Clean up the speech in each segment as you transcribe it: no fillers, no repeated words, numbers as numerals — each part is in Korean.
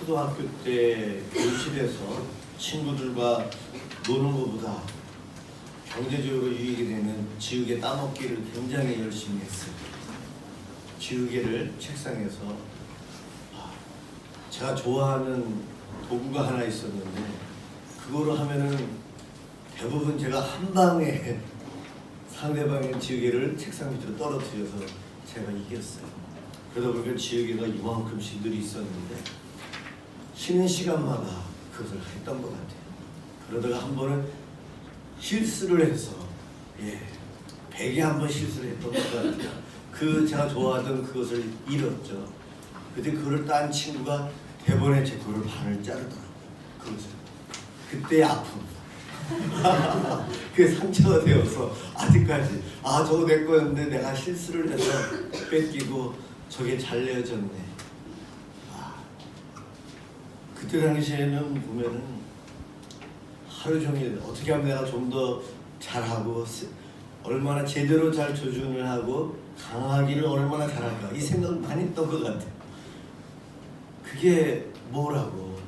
초등학교 때 교실에서 친구들과 노는 것보다 경제적으로 유익이 되는 지우개 따먹기를 굉장히 열심히 했어요. 지우개를 책상에서 제가 좋아하는 도구가 하나 있었는데 그거로 하면은 대부분 제가 한 방에 상대방의 지우개를 책상 밑으로 떨어뜨려서 제가 이겼어요. 그러다 보니까 지우개가 이만큼씩 늘이 있었는데 쉬는 시간마다 그것을 했던 것 같아요. 그러다가 한 번은 실수를 해서 베개 한 번 실수를 했던 것 같아요. 그 제가 좋아하던 그것을 잃었죠. 그때 그걸 딴 친구가 대번에 제 그걸 반을 자르더라고요. 그것을 그때의 아픔 그게 상처가 되어서 아직까지 저거 내 거였는데 내가 실수를 해서 뺏기고 저게 잘려졌네. 그때 당시에는 보면은 하루 종일 어떻게 하면 내가 좀 더 잘하고 얼마나 제대로 잘 조준을 하고 강하기를 얼마나 잘할까 이 생각을 많이 했던 것 같아요. 그게 뭐라고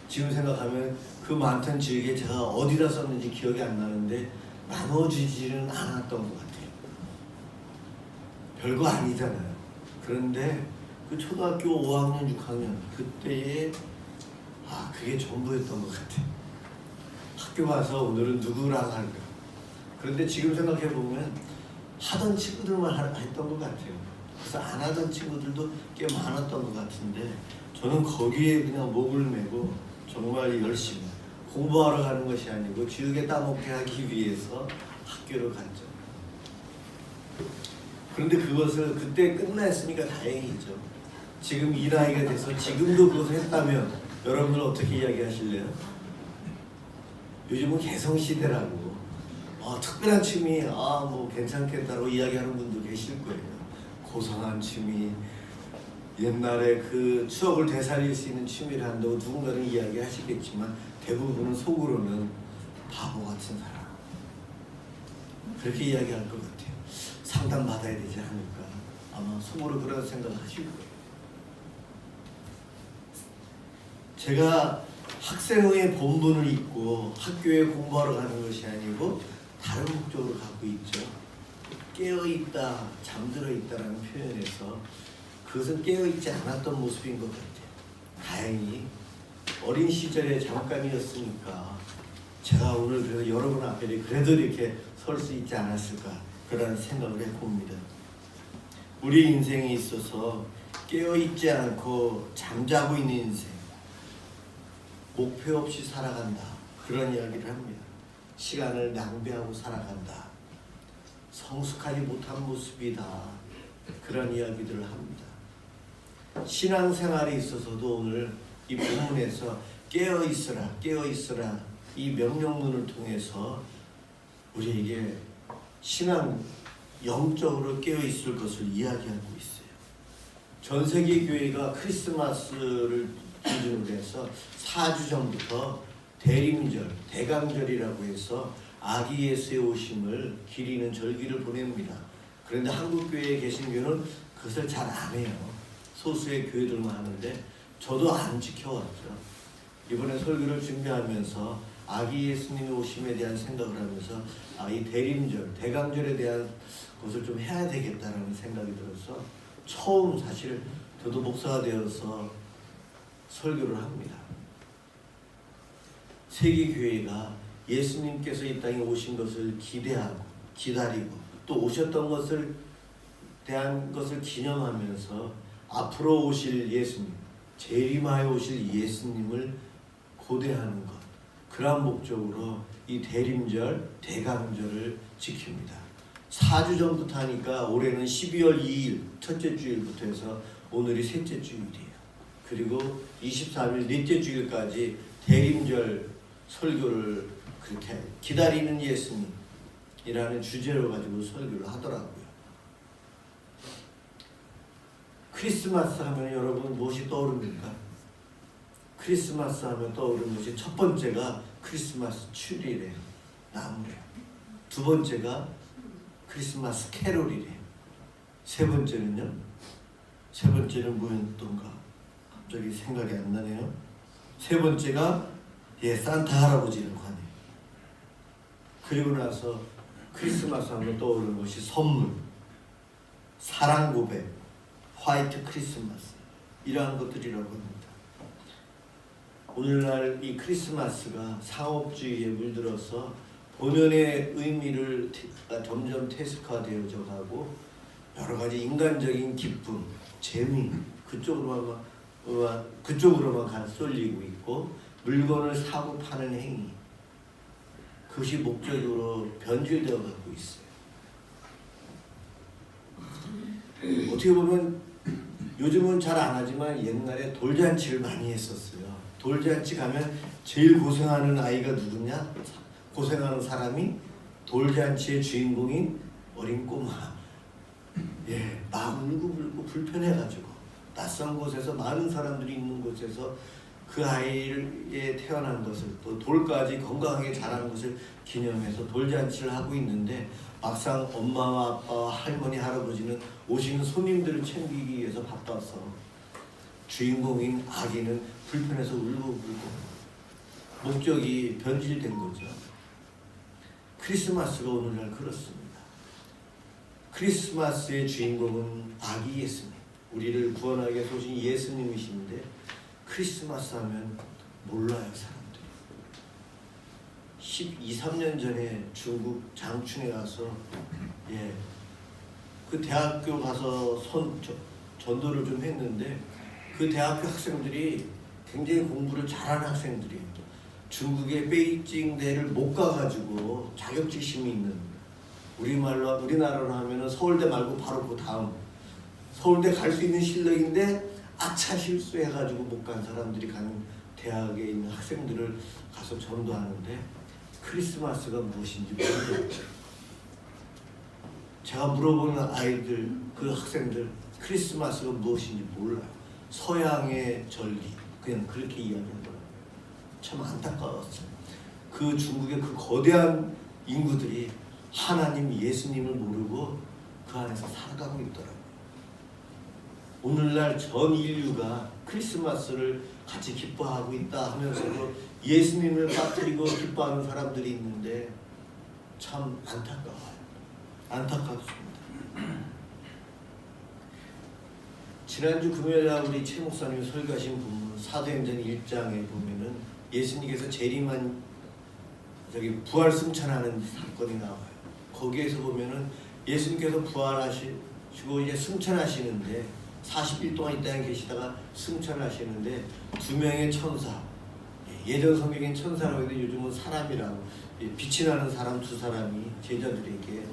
지금 생각하면 그 많던 지우개 제가 어디다 썼는지 기억이 안 나는데 나눠주지는 않았던 것 같아요. 별거 아니잖아요. 그런데 그 초등학교 5학년, 6학년 그때에 그게 전부였던 것 같아요. 학교 가서 오늘은 누구랑 할까. 그런데 지금 생각해 보면 하던 친구들만 했던 것 같아요. 그래서 안 하던 친구들도 꽤 많았던 것 같은데 저는 거기에 그냥 목을 메고 정말 열심히 공부하러 가는 것이 아니고 지우개 따먹게 하기 위해서 학교로 갔죠. 그런데 그것을 그때 끝났으니까 다행이죠. 지금 이 나이가 돼서 지금도 그것을 했다면 여러분들 어떻게 이야기하실래요? 요즘은 개성시대라고 특별한 취미 뭐 괜찮겠다고 이야기하는 분도 계실 거예요. 고상한 취미, 옛날에 그 추억을 되살릴 수 있는 취미를 한다고 누군가는 이야기하시겠지만 대부분은 속으로는 바보 같은 사람 그렇게 이야기할 것 같아요. 상담받아야 되지 않을까 아마 속으로 그런 생각을 하실 거예요. 제가 학생의 본분을 잊고 학교에 공부하러 가는 것이 아니고 다른 목적으로 갖고 있죠. 깨어있다, 잠들어있다라는 표현에서 그것은 깨어있지 않았던 모습인 것 같아요. 다행히 어린 시절의 잠깐이었으니까 제가 오늘 그래서 여러분 앞에 그래도 이렇게 설 수 있지 않았을까 그런 생각을 해봅니다. 우리 인생에 있어서 깨어있지 않고 잠자고 있는 인생 목표 없이 살아간다 그런 이야기를 합니다. 시간을 낭비하고 살아간다. 성숙하지 못한 모습이다. 그런 이야기들을 합니다. 신앙생활에 있어서도 오늘 이 본문에서 깨어있으라 깨어있으라 이 명령문을 통해서 우리에게 신앙 영적으로 깨어있을 것을 이야기하고 있어요. 전 세계 교회가 크리스마스를 기준으로 해서 4주 전부터 대림절, 대강절이라고 해서 아기 예수의 오심을 기리는 절기를 보냅니다. 그런데 한국 교회에 계신 교회는 그것을 잘 안 해요. 소수의 교회들만 하는데 저도 안 지켜왔죠. 이번에 설교를 준비하면서 아기 예수님의 오심에 대한 생각을 하면서 이 대림절, 대강절에 대한 것을 좀 해야 되겠다라는 생각이 들어서 처음 사실 저도 목사가 되어서 설교를 합니다. 세계교회가 예수님께서 이 땅에 오신 것을 기대하고 기다리고 또 오셨던 것을 대한 것을 기념하면서 앞으로 오실 예수님, 재림하에 오실 예수님을 고대하는 것 그러한 목적으로 이 대림절, 대강절을 지킵니다. 4주 전부터 하니까 올해는 12월 2일 첫째 주일부터 해서 오늘이 셋째 주일이에요. 그리고 23일 넷째 주일까지 대림절 설교를 그렇게 기다리는 예수님이라는 주제로 가지고 설교를 하더라고요. 크리스마스 하면 여러분 무엇이 떠오릅니까? 크리스마스 하면 떠오르는 것이 첫 번째가 크리스마스 트리래요. 나무래요. 두 번째가 크리스마스 캐롤이래요. 세 번째는요? 세 번째는 뭐였던가? 갑자기 생각이 안 나네요. 세 번째가 산타 할아버지라고 하네요. 그리고 나서 크리스마스 하면 떠오르는 것이 선물, 사랑 고백, 화이트 크리스마스 이러한 것들이라고 합니다. 오늘날 이 크리스마스가 상업주의에 물들어서 본연의 의미를 점점 퇴색화되어져 가고 여러 가지 인간적인 기쁨, 재미 그쪽으로만 쏠리고 있고 물건을 사고 파는 행위 그것이 목적으로 변질되어 가고 있어요. 어떻게 보면 요즘은 잘 안 하지만 옛날에 돌잔치를 많이 했었어요. 돌잔치 가면 제일 고생하는 아이가 누구냐? 고생하는 사람이 돌잔치의 주인공인 어린 꼬마. 막 울고 불편해가지고 낯선 곳에서 많은 사람들이 있는 곳에서 그 아이의 태어난 것을 또 돌까지 건강하게 자라는 것을 기념해서 돌잔치를 하고 있는데 막상 엄마와 아빠와 할머니 할아버지는 오시는 손님들을 챙기기 위해서 바빠서 주인공인 아기는 불편해서 울고 목적이 변질된 거죠. 크리스마스가 오늘날 그렇습니다. 크리스마스의 주인공은 아기 예수님, 우리를 구원하기 위해서 오신 예수님이신데 크리스마스 하면 몰라요, 사람들이. 12, 13년 전에 중국 장춘에 가서 그 대학교 가서 전도를 좀 했는데 그 대학교 학생들이 굉장히 공부를 잘하는 학생들이에요. 중국의 베이징대를 못 가가지고 자격지심이 있는 우리나라로 하면은 서울대 말고 바로 그 다음 서울대 갈 수 있는 실력인데 아차 실수해가지고 못 간 사람들이 가는 대학에 있는 학생들을 가서 전도하는데 크리스마스가 무엇인지 모르겠어요. 제가 물어보는 아이들, 그 학생들 크리스마스가 무엇인지 몰라요. 서양의 절기 그냥 그렇게 이야기하더라고요. 참 안타까웠어요. 그 중국의 그 거대한 인구들이 하나님 예수님을 모르고 그 안에서 살아가고 있더라고요. 오늘날 전 인류가 크리스마스를 같이 기뻐하고 있다 하면서도 예수님을 빠뜨리고 기뻐하는 사람들이 있는데 참 안타까워요. 안타깝습니다. 지난주 금요일날 우리 최 목사님이 설교하신 부분 사도행전 1장에 보면은 예수님께서 재림한 부활 승천하는 사건이 나와요. 거기에서 보면은 예수님께서 부활하시고 이제 승천하시는데 40일 동안 이 땅에 계시다가 승천하시는데 두 명의 천사, 예전 성경엔 천사라고 해도 요즘은 사람이라고 빛이 나는 사람 두 사람이 제자들에게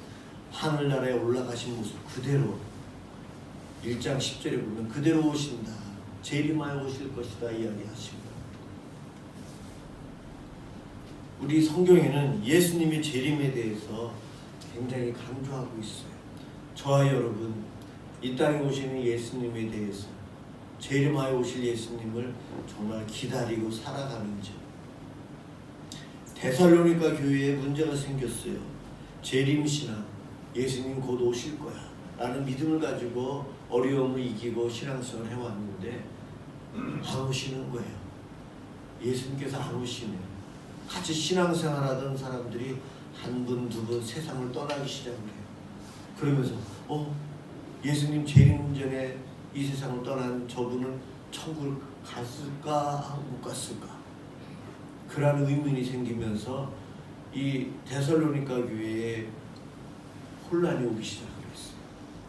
하늘나라에 올라가신 모습 그대로 1장 10절에 보면 그대로 오신다. 재림하여 오실 것이다 이야기하십니다. 우리 성경에는 예수님의 재림에 대해서 굉장히 강조하고 있어요. 저와 여러분 이 땅에 오시는 예수님에 대해서 재림하여 오실 예수님을 정말 기다리고 살아가는지. 데살로니가 교회에 문제가 생겼어요. 재림신앙, 예수님 곧 오실 거야 라는 믿음을 가지고 어려움을 이기고 신앙생활을 해왔는데 안 오시는 거예요. 예수님께서 안 오시네요. 같이 신앙생활하던 사람들이 한 분, 두 분 세상을 떠나기 시작을 해요. 그러면서 예수님 재림 전에 이 세상을 떠난 저분은 천국을 갔을까 못 갔을까 그러한 의문이 생기면서 이 데살로니가 교회에 혼란이 오기 시작을 했어요.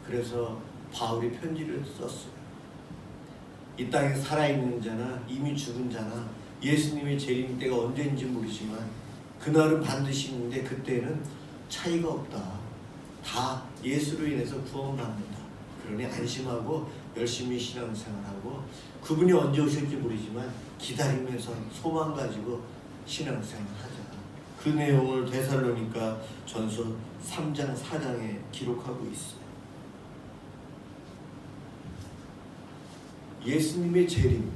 그래서 바울이 편지를 썼어요. 이 땅에 살아있는 자나 이미 죽은 자나 예수님의 재림 때가 언제인지 모르지만 그날은 반드시 있는데 그때는 차이가 없다. 다 예수로 인해서 구원받는다. 그러니 안심하고 열심히 신앙생활하고 그분이 언제 오실지 모르지만 기다리면서 소망 가지고 신앙생활하자. 그 내용을 데살로니가 전서 3장 4장에 기록하고 있어요. 예수님의 재림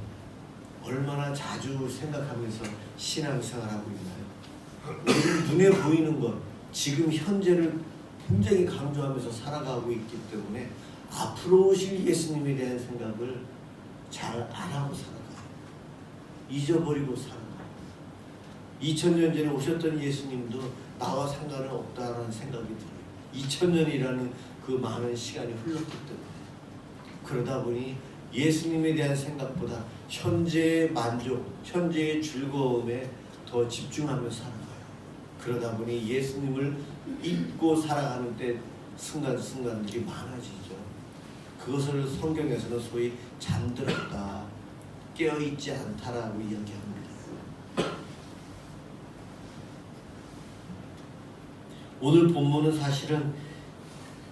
얼마나 자주 생각하면서 신앙생활하고 있나요? 우리는 눈에 보이는 것, 지금 현재를 굉장히 강조하면서 살아가고 있기 때문에 앞으로 오실 예수님에 대한 생각을 잘 안 하고 살아가요. 잊어버리고 살아가요. 2000년 전에 오셨던 예수님도 나와 상관은 없다라는 생각이 들어요. 2000년이라는 그 많은 시간이 흘렀기 때문에. 그러다 보니 예수님에 대한 생각보다 현재의 만족, 현재의 즐거움에 더 집중하며 살아가요. 그러다 보니 예수님을 잊고 살아가는 때 순간순간들이 많아지죠. 그것을 성경에서는 소위 잠들었다, 깨어있지 않다라고 이야기합니다. 오늘 본문은 사실은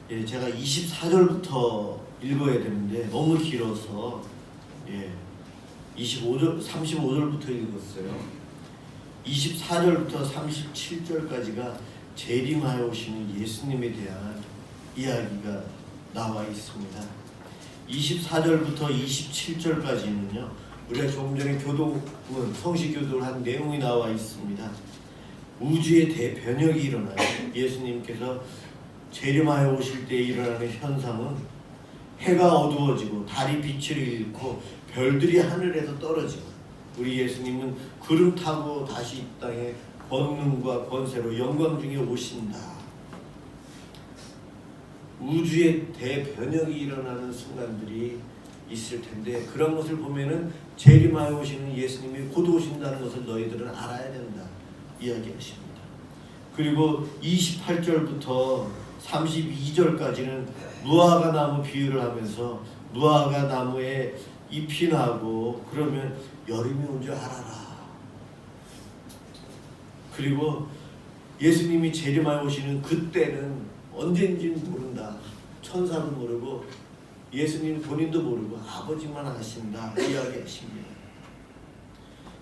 제가 24절부터 읽어야 되는데 너무 길어서 35절부터 읽었어요. 24절부터 37절까지가 재림하여 오시는 예수님에 대한 이야기가 나와 있습니다. 24절부터 27절까지는요, 우리가 조금 전에 교독은 성시교독을 한 내용이 나와 있습니다. 우주의 대변혁이 일어나요. 예수님께서 재림하여 오실 때 일어나는 현상은 해가 어두워지고 달이 빛을 잃고 별들이 하늘에서 떨어지고, 우리 예수님은 구름 타고 다시 이 땅에 권능과 권세로 영광 중에 오신다. 우주의 대변혁이 일어나는 순간들이 있을 텐데, 그런 것을 보면은 재림하여 오시는 예수님이 곧 오신다는 것을 너희들은 알아야 된다 이야기하십니다. 그리고 28절부터 32절까지는 무화과 나무 비유를 하면서 무화과 나무에 잎이 나고 그러면 여름이 온 줄 알아라. 그리고 예수님이 재림하여 오시는 그때는 언제인지는 모른다. 천사도 모르고 예수님 본인도 모르고 아버지만 아신다 이야기하십니다.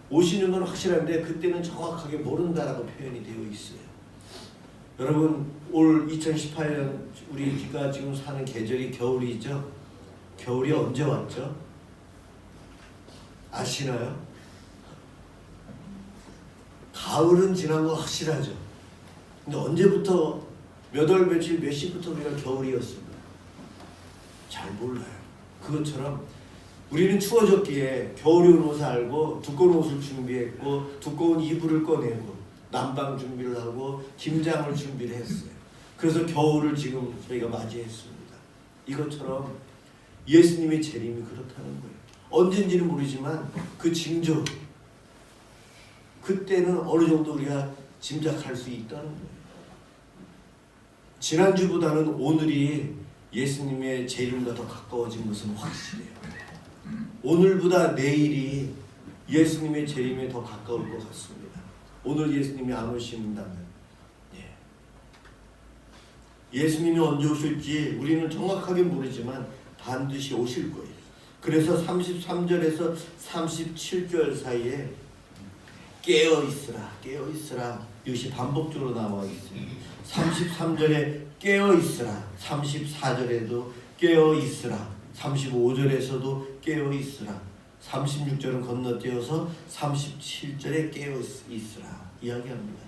오시는 건 확실한데 그때는 정확하게 모른다라고 표현이 되어 있어요. 여러분, 올 2018년 우리가 지금 사는 계절이 겨울이죠. 겨울이 언제 왔죠? 아시나요? 가을은 지난 거 확실하죠. 근데 언제부터 몇 월 며칠 몇 시부터 우리가 겨울이었습니다. 잘 몰라요. 그것처럼 우리는 추워졌기에 겨울이 온 옷을 알고 두꺼운 옷을 준비했고 두꺼운 이불을 꺼내고 난방 준비를 하고 김장을 준비를 했어요. 그래서 겨울을 지금 저희가 맞이했습니다. 이것처럼 예수님의 재림이 그렇다는 거예요. 언젠지는 모르지만 그 징조, 그때는 어느 정도 우리가 짐작할 수 있다는 거예요. 지난주보다는 오늘이 예수님의 재림과 더 가까워진 것은 확실해요. 오늘보다 내일이 예수님의 재림에 더 가까울 것 같습니다. 오늘 예수님이 안 오신다면, 예수님이 언제 오실지 우리는 정확하게 모르지만 반드시 오실 거예요. 그래서 33절에서 37절 사이에 깨어있으라, 깨어있으라 이것이 반복적으로 나와 있어요. 33절에 깨어있으라, 34절에도 깨어있으라, 35절에서도 깨어있으라, 36절은 건너뛰어서 37절에 깨어있으라 이야기합니다.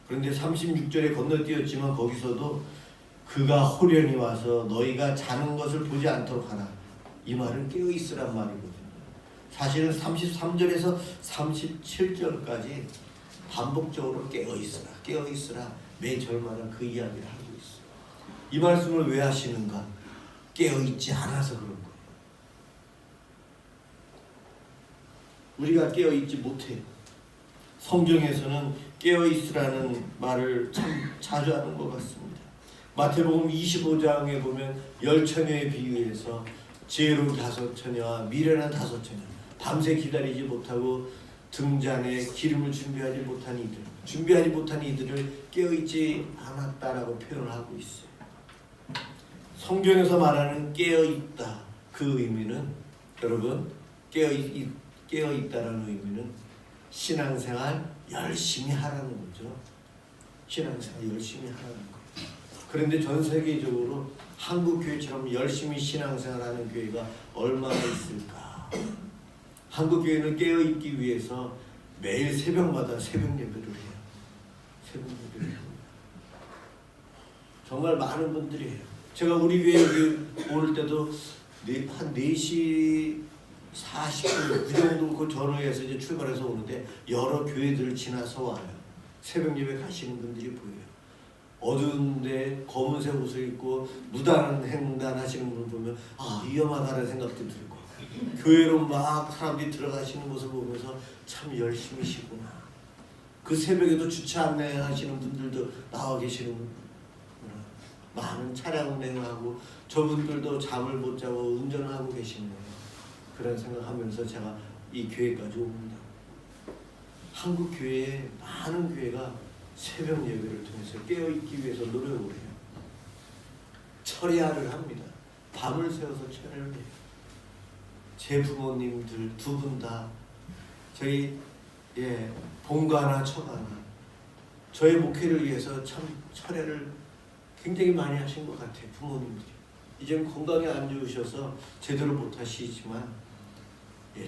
그런데 36절에 건너뛰었지만 거기서도 그가 호련히 와서 너희가 자는 것을 보지 않도록 하라. 이 말은 깨어있으란 말이거든요. 사실은 33절에서 37절까지 반복적으로 깨어있으라, 깨어있으라 매 절마다 그 이야기를 하고 있어요. 이 말씀을 왜 하시는가? 깨어있지 않아서 그런 거예요. 우리가 깨어있지 못해요. 성경에서는 깨어있으라는 말을 참 자주 하는 것 같습니다. 마태복음 25장에 보면 10처녀에 비유해서 지혜로운 5처녀와 미련한 5처녀, 밤새 기다리지 못하고 등잔에 기름을 준비하지 못한 이들을 깨어있지 않았다라고 표현을 하고 있어요. 성경에서 말하는 깨어있다, 그 의미는 여러분 깨어있다라는 의미는 신앙생활 열심히 하라는 거죠. 신앙생활 열심히 하라는 거예요. 그런데 전 세계적으로 한국 교회처럼 열심히 신앙생활하는 교회가 얼마나 있을까? 한국 교회는 깨어있기 위해서 매일 새벽마다 새벽 예배를 해요. 새벽 예배를 합니다. 정말 많은 분들이 해요. 제가 우리 교회 여기 올 때도 한 4시 40분 그 정도 그 전후에서 이제 출발해서 오는데 여러 교회들을 지나서 와요. 새벽 예배 가시는 분들이 보여요. 어두운데 검은색 옷을 입고 무단 횡단 하시는 분 보면 위험하다는 생각도 들고 교회로 막 사람들이 들어가시는 모습을 보면서 참 열심히시구나. 그 새벽에도 주차 안내하시는 분들도 나와 계시는구나. 많은 차량 운행하고 저분들도 잠을 못 자고 운전하고 계시네요. 그런 생각하면서 제가 이 교회까지 옵니다. 한국 교회에 많은 교회가 새벽 예배를 통해서 깨어있기 위해서 노력을 해요. 철야를 합니다. 밤을 새워서 철야를 해요. 제 부모님들 두 분 다 저희 본가나 처가나 저의 목회를 위해서 참 철야를 굉장히 많이 하신 것 같아요. 부모님들이. 이제는 건강이 안 좋으셔서 제대로 못 하시지만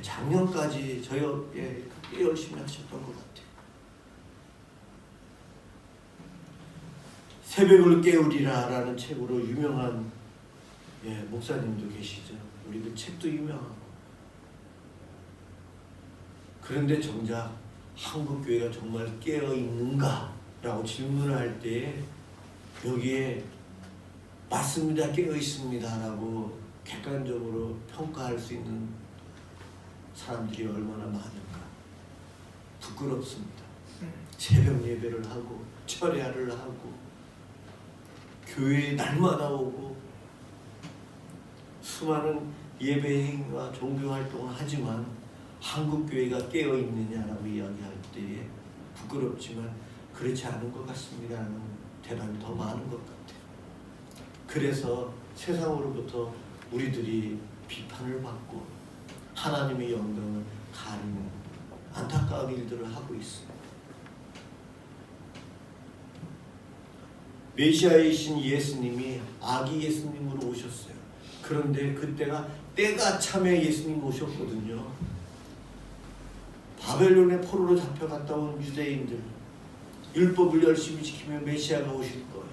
작년까지 저희 꽤 열심히 하셨던 것 같아요. 새벽을 깨우리라 라는 책으로 유명한 목사님도 계시죠. 우리도 책도 유명하고. 그런데 정작 한국교회가 정말 깨어있는가? 라고 질문을 할 때 여기에 맞습니다. 깨어있습니다. 라고 객관적으로 평가할 수 있는 사람들이 얼마나 많을까. 부끄럽습니다. 새벽 예배를 하고 철야를 하고 교회에 날마다 오고 수많은 예배 행위와 종교 활동을 하지만 한국 교회가 깨어 있느냐라고 이야기할 때에 부끄럽지만 그렇지 않은 것 같습니다라는 대답이 더 많은 것 같아요. 그래서 세상으로부터 우리들이 비판을 받고 하나님의 영광을 가리는 안타까운 일들을 하고 있습니다. 메시아이신 예수님이 아기 예수님으로 오셨어요. 그런데 그때가 때가 참에 예수님 오셨거든요. 바벨론의 포로로 잡혀갔다 온 유대인들 율법을 열심히 지키며 메시아가 오실 거예요.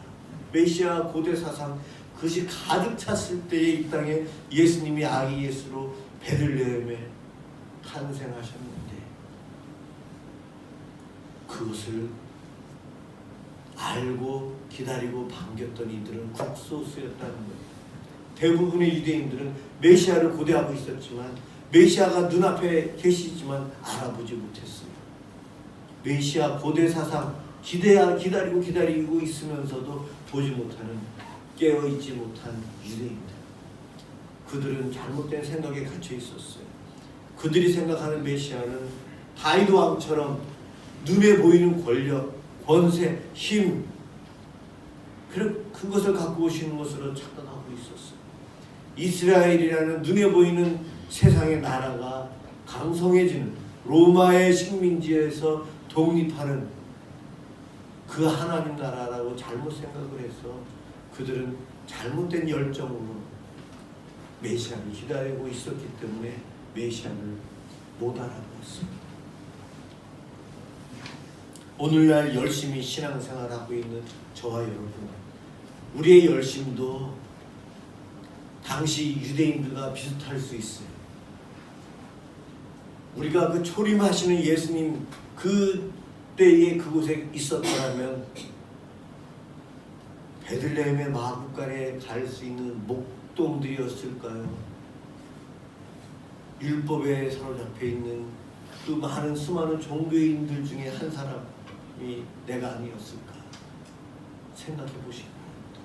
메시아 고대 사상 그것이 가득 찼을 때에 이 땅에 예수님이 아기 예수로 베들레헴에 탄생하셨는데 그것을 알고 기다리고 반겼던 이들은 국소수였다는 거예요. 대부분의 유대인들은 메시아를 고대하고 있었지만 메시아가 눈앞에 계시지만 알아보지 못했어요. 메시아 고대 사상 기다리고 있으면서도 보지 못하는 깨어있지 못한 유대인들. 그들은 잘못된 생각에 갇혀 있었어요. 그들이 생각하는 메시아는 다윗 왕처럼 눈에 보이는 권력, 권세, 힘 그것을 갖고 오시는 것으로 착각하고 있었어요. 이스라엘이라는 눈에 보이는 세상의 나라가 강성해지는 로마의 식민지에서 독립하는 그 하나님 나라라고 잘못 생각을 해서 그들은 잘못된 열정으로 메시아를 기다리고 있었기 때문에 메시아를 못 알아보았습니다. 오늘날 열심히 신앙생활하고 있는 저와 여러분, 우리의 열심도 당시 유대인들과 비슷할 수 있어요. 우리가 그 초림하시는 예수님 그때에 그곳에 있었더라면 베들레헴의 마구간에 갈 수 있는 목동들이었을까요? 율법에 사로잡혀 있는 그 많은 수많은 종교인들 중에 한 사람이 내가 아니었을까 생각해 보시기 바랍니다.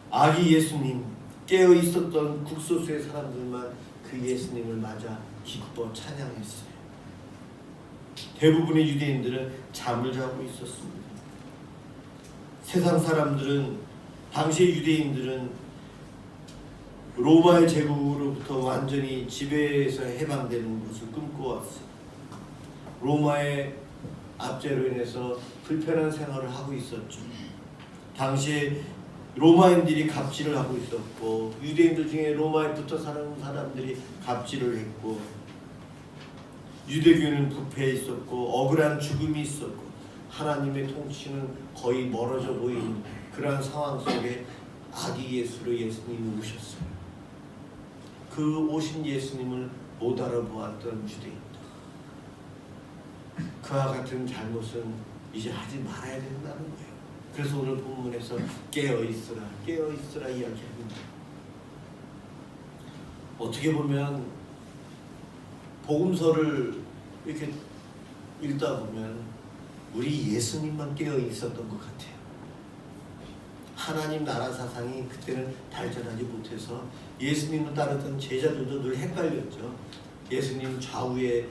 아기 예수님 깨어 있었던 국소수의 사람들만 그 예수님을 맞아 기뻐 찬양했어요. 대부분의 유대인들은 잠을 자고 있었습니다. 세상 사람들은 당시의 유대인들은 로마의 제국으로부터 완전히 지배에서 해방되는 것을 꿈꿔왔어요. 로마의 압제로 인해서 불편한 생활을 하고 있었죠. 당시에 로마인들이 갑질을 하고 있었고 유대인들 중에 로마에 붙어 사는 사람들이 갑질을 했고 유대교는 부패해 있었고 억울한 죽음이 있었고 하나님의 통치는 거의 멀어져 보이는 그러한 상황 속에 아기 예수로 예수님이 오셨어요. 그 오신 예수님을 못 알아보았던 유대인들, 그와 같은 잘못은 이제 하지 말아야 된다는 거예요. 그래서 오늘 본문에서 깨어있으라, 깨어있으라 이야기합니다. 어떻게 보면 복음서를 이렇게 읽다 보면 우리 예수님만 깨어있었던 것 같아요. 하나님 나라 사상이 그때는 발전하지 못해서 예수님을 따르던 제자들도 늘 헷갈렸죠. 예수님 좌우에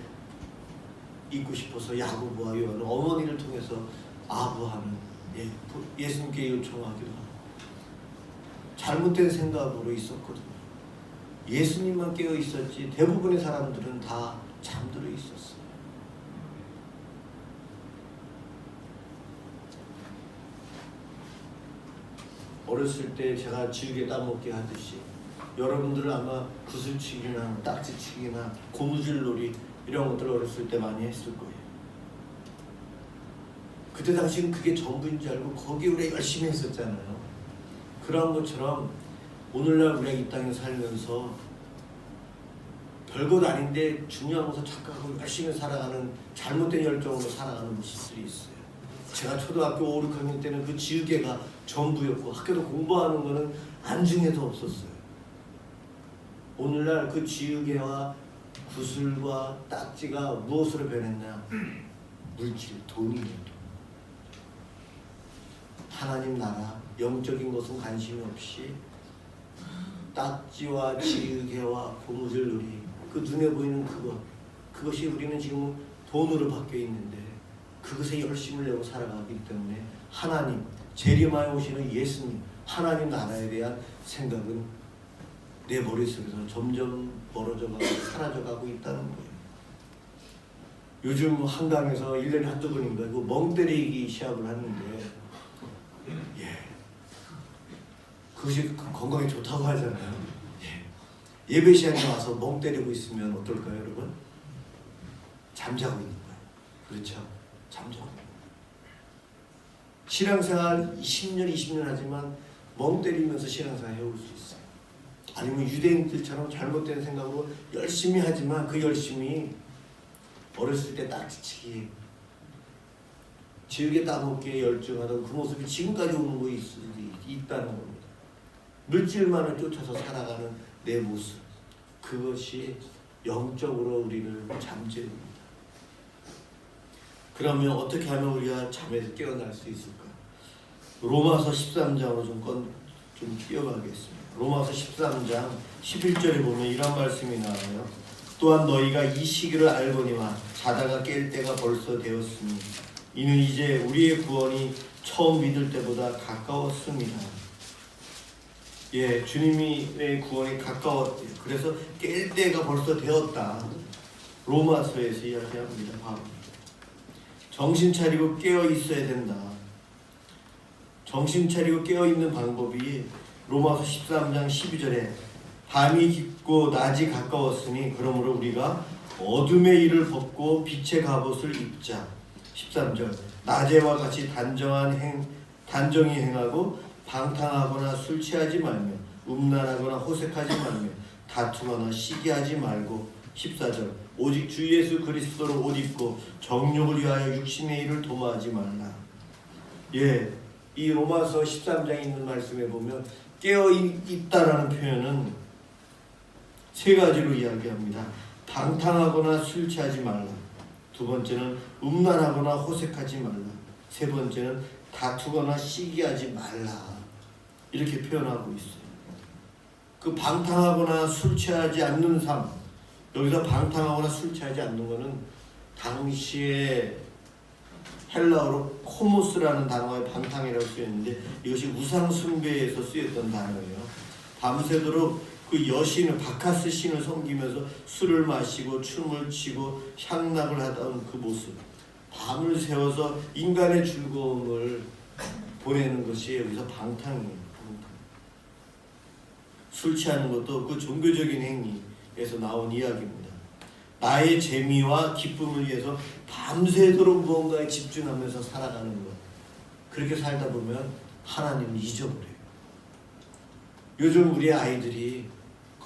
있고 싶어서 야고보와 요한은 어머니를 통해서 아부하는 예수님께 요청하기도 하고 잘못된 생각으로 있었거든요. 예수님만 깨어 있었지 대부분의 사람들은 다 잠들어 있었어요. 어렸을 때 제가 지우개 따먹기 하듯이 여러분들은 아마 구슬치기나 딱지치기나 고무줄놀이 이런 것들을 어렸을 때 많이 했을 거예요. 그때 당시는 그게 전부인 줄 알고 거기에 우리가 열심히 했었잖아요. 그런 것처럼 오늘날 우리가 이 땅에 살면서 별것 아닌데 중요한 것을 착각하고 열심히 살아가는 잘못된 열정으로 살아가는 모습들이 있어요. 제가 초등학교 5, 6학년 때는 그 지우개가 전부였고 학교도 공부하는 거는 안중에도 없었어요. 오늘날 그 지우개와 구슬과 딱지가 무엇으로 변했냐? 물질, 돈이에요. 하나님 나라, 영적인 것은 관심이 없이 딱지와 지우개와 고무줄놀이, 그 눈에 보이는 그것이 우리는 지금 돈으로 바뀌어 있는데 그것에 열심을 내고 살아가기 때문에 하나님, 재림하여 오시는 예수님, 하나님 나라에 대한 생각은 내 머릿속에서 점점 멀어져가고 사라져가고 있다는 거예요. 요즘 한강에서 1년에 한두 번인가 그 멍 때리기 시합을 하는데 그것이 건강에 좋다고 하잖아요. 예배 시간에 와서 멍 때리고 있으면 어떨까요, 여러분? 잠자고 있는 거예요. 그렇죠? 잠자고 있는 거예요. 신앙생활 20년 하지만 멍 때리면서 신앙생활 해올 수 있어요. 아니면 유대인들처럼 잘못된 생각으로 열심히 하지만 그 열심히 어렸을 때 딱지치기, 지우개 따먹기에 열중하던 그 모습이 지금까지 오는 거 있다는 겁니다. 물질만을 쫓아서 살아가는 내 모습, 그것이 영적으로 우리를 잠재웁니다. 그러면 어떻게 하면 우리가 잠에서 깨어날 수 있을까? 로마서 13장으로 좀 뛰어가겠습니다. 로마서 13장 11절에 보면 이런 말씀이 나와요. 또한 너희가 이 시기를 알거니와 자다가 깰 때가 벌써 되었으니 이는 이제 우리의 구원이 처음 믿을 때보다 가까웠습니다. 주님의 구원이 가까웠대요. 그래서 깰 때가 벌써 되었다. 로마서에서 이야기합니다. 바로 정신 차리고 깨어 있어야 된다. 정신 차리고 깨어 있는 방법이 로마서 13장 12절에 밤이 깊고 낮이 가까웠으니 그러므로 우리가 어둠의 일을 벗고 빛의 갑옷을 입자. 13절 낮에와 같이 단정히 행하고 방탕하거나 술 취하지 말며 음란하거나 호색하지 말며 다투거나 시기하지 말고 14절 오직 주 예수 그리스도로 옷 입고 정욕을 위하여 육신의 일을 도모하지 말라. 이 로마서 13장에 있는 말씀에 보면 깨어 있다라는 표현은 세 가지로 이야기합니다. 방탕하거나 술 취하지 말라. 두 번째는 음란하거나 호색하지 말라. 세 번째는 다투거나 시기하지 말라. 이렇게 표현하고 있어요. 그 방탕하거나 술 취하지 않는 삶, 여기서 방탕하거나 술 취하지 않는 것은 당시에 헬라어로 코모스라는 단어의 방탕이라고 쓰였는데 이것이 우상 숭배에서 쓰였던 단어예요. 밤새도록 그 여신을 바카스 신을 섬기면서 술을 마시고 춤을 추고 향락을 하던 그 모습, 밤을 새워서 인간의 즐거움을 보내는 것이 여기서 방탕이에요. 술 취하는 것도 그 종교적인 행위에서 나온 이야기입니다. 나의 재미와 기쁨을 위해서 밤새도록 무언가에 집중하면서 살아가는 것, 그렇게 살다 보면 하나님을 잊어버려요. 요즘 우리 아이들이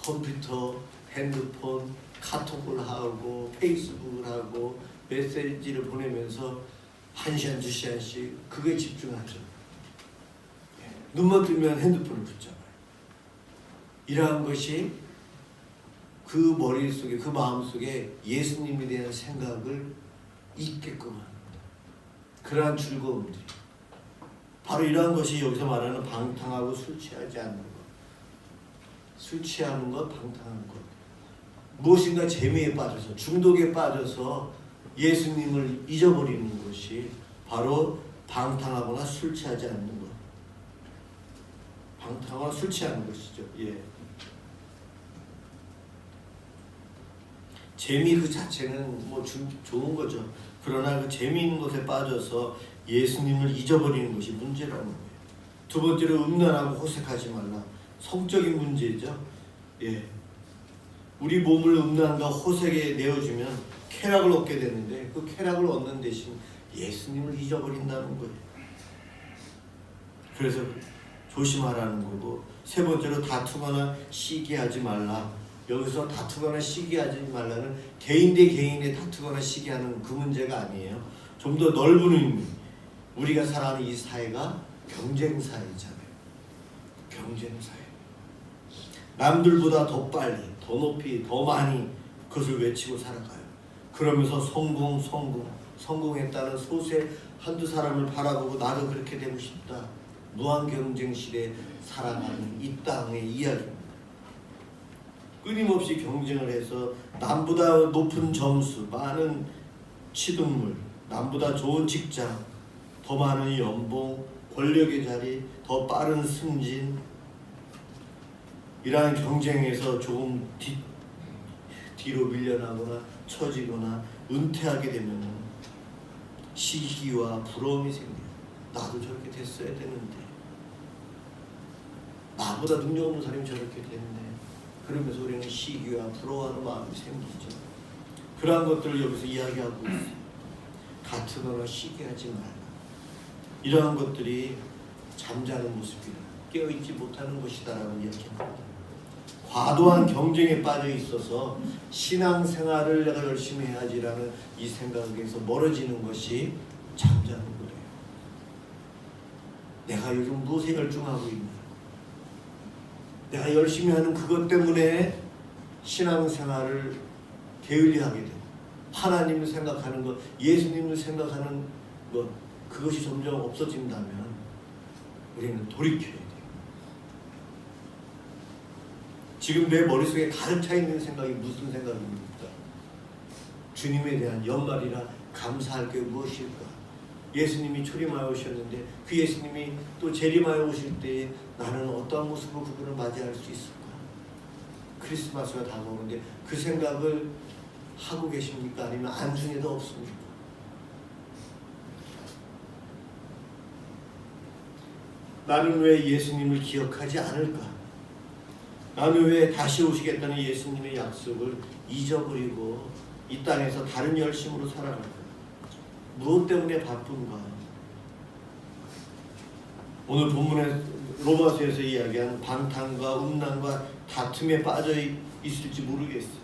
컴퓨터, 핸드폰, 카톡을 하고 페이스북을 하고 메시지를 보내면서 1시간, 2시간씩 그게 집중하죠. 눈만 뜨면 핸드폰을 붙잡아요. 이러한 것이 그 머릿속에, 그 마음속에 예수님에 대한 생각을 잊게끔 합니다. 그러한 즐거움들이 바로 이러한 것이 여기서 말하는 방탕하고 술 취하지 않는 것. 술 취하는 것, 방탕한 것. 무엇인가 재미에 빠져서, 중독에 빠져서 예수님을 잊어버리는 것이 바로 방탕하거나 술 취하지 않는 것. 방탕하거나 술 취하는 것이죠. 예. 재미 그 자체는 뭐 좋은 거죠. 그러나 그 재미있는 것에 빠져서 예수님을 잊어버리는 것이 문제라는 거예요. 두 번째로 음란하고 호색하지 말라. 성적인 문제죠. 예. 우리 몸을 음란과 호색에 내어주면 쾌락을 얻게 되는데 그 쾌락을 얻는 대신 예수님을 잊어버린다는 거예요. 그래서 조심하라는 거고, 세 번째로 다투거나 시기하지 말라. 여기서 다투거나 시기하지 말라는 개인 대 개인의 다투거나 시기하는 그 문제가 아니에요. 좀 더 넓은 의미. 우리가 살아가는 이 사회가 경쟁 사회잖아요. 경쟁 사회. 남들보다 더 빨리, 더 높이, 더 많이 그것을 외치고 살아가요. 그러면서 성공했다는 소수의 한두 사람을 바라보고 나도 그렇게 되고 싶다. 무한 경쟁 시대에 살아가는 이 땅의 이야기입니다. 끊임없이 경쟁을 해서 남보다 높은 점수, 많은 취득물, 남보다 좋은 직장, 더 많은 연봉, 권력의 자리, 더 빠른 승진, 이러한 경쟁에서 조금 뒤로 밀려나거나 처지거나 은퇴하게 되면 시기와 부러움이 생겨요. 나도 저렇게 됐어야 되는데, 나보다 능력 없는 사람이 저렇게 됐네. 그러면서 우리는 시기와 부러워하는 마음이 생기죠. 그러한 것들을 여기서 이야기하고 있어요. 다투거나 시기하지 말라. 이러한 것들이 잠자는 모습이다. 깨어있지 못하는 것이다라고 이야기합니다. 과도한 경쟁에 빠져 있어서 신앙생활을 내가 열심히 해야지라는 이 생각에서 멀어지는 것이 잠자는 거예요. 내가 요즘 무엇에 열중하고 있나? 내가 열심히 하는 그것 때문에 신앙생활을 게을리하게 되고, 하나님을 생각하는 것, 예수님을 생각하는 것, 그것이 점점 없어진다면 우리는 돌이켜야 돼요. 지금 내 머릿속에 가득 차 있는 생각이 무슨 생각입니까? 주님에 대한 연말이라 감사할 게 무엇일까? 예수님이 초림하여 오셨는데 그 예수님이 또 재림하여 오실 때에 나는 어떠한 모습으로 그분을 맞이할 수 있을까? 크리스마스가 다가오는데 그 생각을 하고 계십니까? 아니면 안중에도 없습니까? 나는 왜 예수님을 기억하지 않을까? 나는 왜 다시 오시겠다는 예수님의 약속을 잊어버리고 이 땅에서 다른 열심으로 살아갈까? 무엇 때문에 바쁜가? 오늘 본문의 로마서에서 이야기한 방탕과 음란과 다툼에 빠져 있을지 모르겠어요.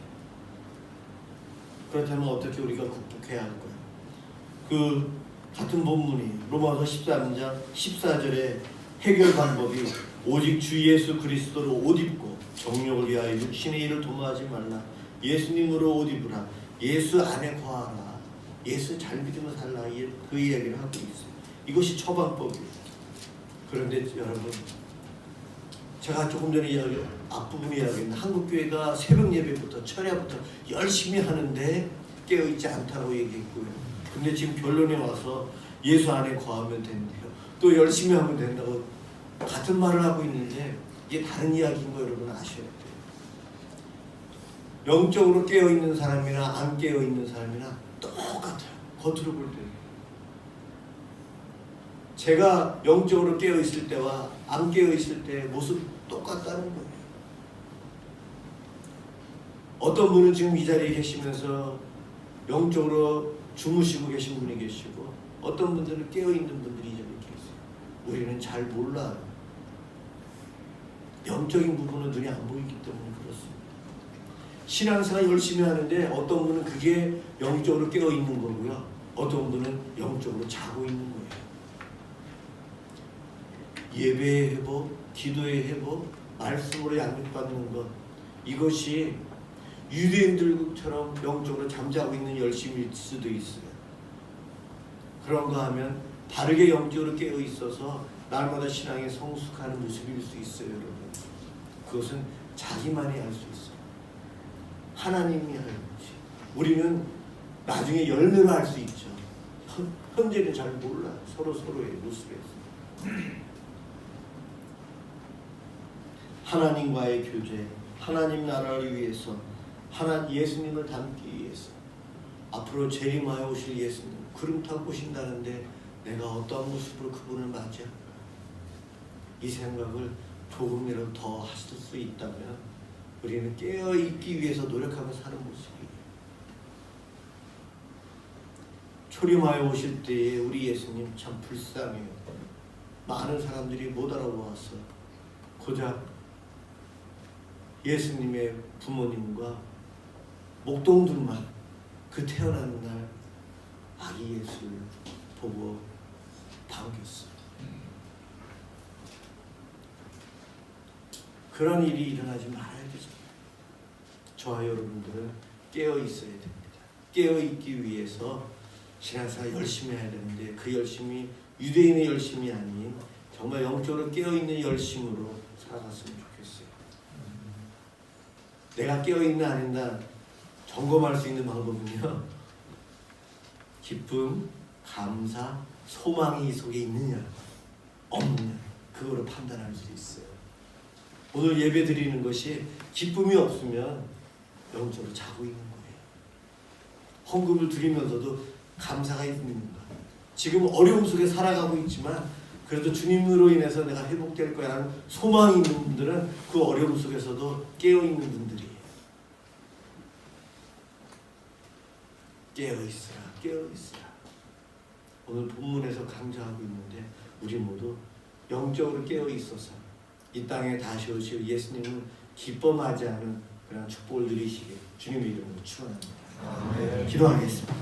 그렇다면 어떻게 우리가 극복해야 할까요? 그 같은 본문이 로마서 13장 14절에 해결 방법이 오직 주 예수 그리스도로 옷 입고 정욕을 위하여 육신의 일을 도모하지 말라. 예수님으로 옷 입으라. 예수 안에 거하라. 예수 잘 믿으며 살라. 그 이야기를 하고 있어요. 이것이 처방법이에요. 그런데 여러분, 제가 조금 전에 앞부분에 이야기했는데 한국교회가 새벽 예배부터 철야부터 열심히 하는데 깨어있지 않다고 얘기했고요. 근데 지금 결론에 와서 예수 안에 거하면 된대요. 또 열심히 하면 된다고 같은 말을 하고 있는데 이게 다른 이야기인 거 여러분 아셔야 돼요. 영적으로 깨어있는 사람이나 안 깨어있는 사람이나 똑같아요. 겉으로 볼 때. 제가 영적으로 깨어있을 때와 안 깨어있을 때 모습 똑같다는 거예요. 어떤 분은 지금 이 자리에 계시면서 영적으로 주무시고 계신 분이 계시고 어떤 분들은 깨어있는 분들이 이 자리에 계세요. 우리는 잘 몰라요. 영적인 부분은 눈이 안 보이기 때문에 그렇습니다. 신앙생활 열심히 하는데 어떤 분은 그게 영적으로 깨어 있는 거고요. 어떤 분은 영적으로 자고 있는 거예요. 예배의 회복, 기도의 회복, 말씀으로 양육받는 것, 이것이 유대인들처럼 영적으로 잠자고 있는 열심일 수도 있어요. 그런가 하면 바르게 영적으로 깨어 있어서 날마다 신앙에 성숙하는 모습일 수 있어요, 여러분. 그것은 자기만이 알 수 있어요. 하나님이 알지. 우리는 나중에 열매로 알 수 있죠. 현재는 잘 몰라. 서로의 모습에서. 하나님과의 교제, 하나님 나라를 위해서, 예수님을 닮기 위해서, 앞으로 재림하여 오실 예수님, 구름 타고 오신다는데 내가 어떠한 모습으로 그분을 맞이할까? 이 생각을 조금이라도 더 하실 수 있다면 우리는 깨어있기 위해서 노력하며 사는 모습이에요. 초림하여 오실 때에 우리 예수님 참 불쌍해요. 많은 사람들이 못 알아보아서 고작 예수님의 부모님과 목동들만 그 태어나는 날 아기 예수를 보고 반겼어요. 그런 일이 일어나지 말아야 되죠. 저와 여러분들은 깨어 있어야 됩니다. 깨어 있기 위해서 신앙생활 열심히 해야 되는데 그 열심이 유대인의 열심이 아닌 정말 영적으로 깨어 있는 열심으로 살아갔으면 좋겠어요. 내가 깨어 있나 아닌가 점검할 수 있는 방법은요, 기쁨, 감사, 소망이 속에 있느냐 없느냐 그거로 판단할 수 있어요. 오늘 예배 드리는 것이 기쁨이 없으면 영적으로 자고 있는 거예요. 헌금을 드리면서도 감사가 있는가. 지금 어려움 속에 살아가고 있지만 그래도 주님으로 인해서 내가 회복될 거야라는 소망이 있는 분들은 그 어려움 속에서도 깨어있는 분들이에요. 깨어있으라, 깨어있으라. 오늘 본문에서 강조하고 있는데 우리 모두 영적으로 깨어있어서 이 땅에 다시 오실 예수님을 기뻐하지 않은 그런 축복을 누리시길 주님의 이름으로 축원합니다. 기도하겠습니다.